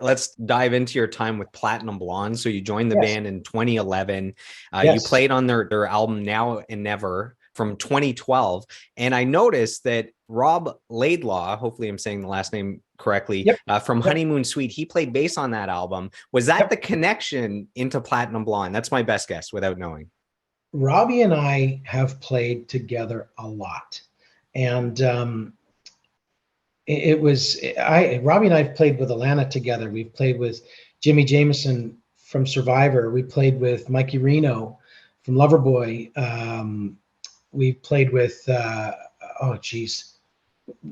let's dive into your time with Platinum Blonde. So you joined the Yes. band in 2011. You Yes. played on their album Now and Never from 2012. And I noticed that Rob Laidlaw, hopefully I'm saying the last name correctly, Yep. from Yep. Honeymoon Suite, he played bass on that album. Was that the Yep. connection into Platinum Blonde? That's my best guess without knowing. Robbie and I have played together a lot, and it was Robbie and I have played with Alana together. We've played with Jimmy Jameson from Survivor. We played with Mikey Reno from Loverboy. We played with oh geez,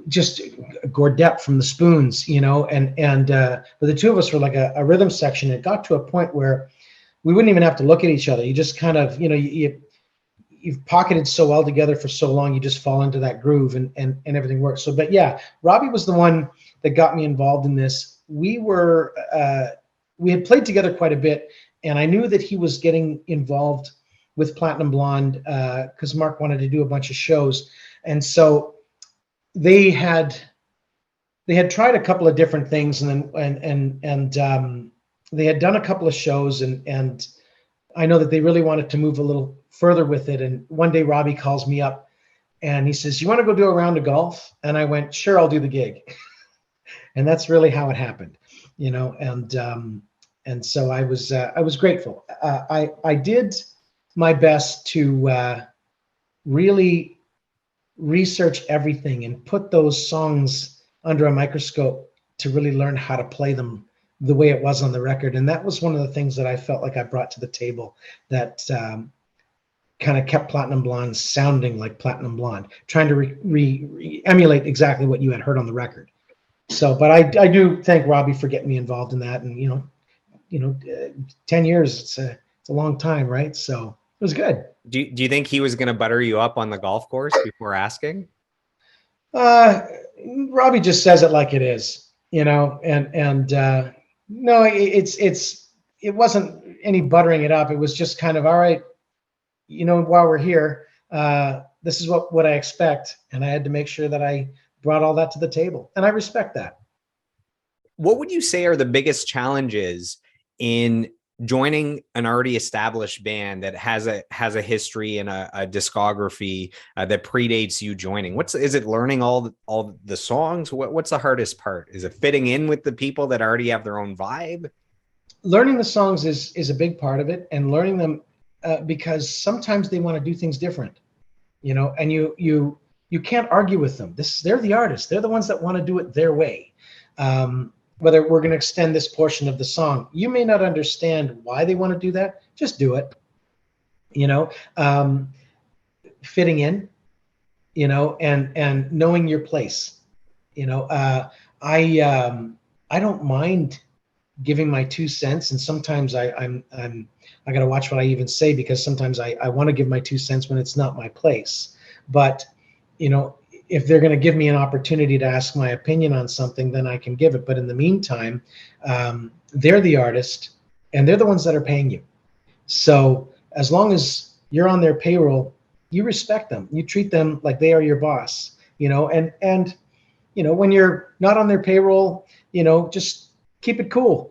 just Gordette from the Spoons, but the two of us were like a rhythm section. It got to a point where we wouldn't even have to look at each other. You just kind of, you've pocketed so well together for so long, you just fall into that groove and everything works. So, but yeah, Robbie was the one that got me involved in this. We had played together quite a bit, and I knew that he was getting involved with Platinum Blonde because Mark wanted to do a bunch of shows. And so they had tried a couple of different things, and then they had done a couple of shows, and I know that they really wanted to move a little further with it. And one day Robbie calls me up and he says, "You want to go do a round of golf?" And I went, "Sure, I'll do the gig." And that's really how it happened, and so I was grateful. I did my best to really research everything and put those songs under a microscope to really learn how to play them the way it was on the record. And that was one of the things that I felt like I brought to the table that kind of kept Platinum Blonde sounding like Platinum Blonde, trying to emulate exactly what you had heard on the record. So, but I do thank Robbie for getting me involved in that. And, 10 years, it's a long time, right? So it was good. Do you think he was going to butter you up on the golf course before asking? Robbie just says it like it is, and no, it wasn't any buttering it up. It was just kind of, all right, while we're here, this is what I expect. And I had to make sure that I brought all that to the table. And I respect that. What would you say are the biggest challenges in joining an already established band that has a history and a discography that predates you joining? Is it learning all the songs? What's the hardest part? Is it fitting in with the people that already have their own vibe? Learning the songs is a big part of it, and learning them because sometimes they want to do things different, and you can't argue with them. They're the artists. They're the ones that want to do it their way. Whether we're going to extend this portion of the song, you may not understand why they want to do that. Just do it. Fitting in, and knowing your place. I don't mind giving my 2 cents, and sometimes I got to watch what I even say, because sometimes I want to give my 2 cents when it's not my place. But if they're going to give me an opportunity to ask my opinion on something, then I can give it. But in the meantime, they're the artist and they're the ones that are paying you. So as long as you're on their payroll, you respect them. You treat them like they are your boss, and when you're not on their payroll, just keep it cool.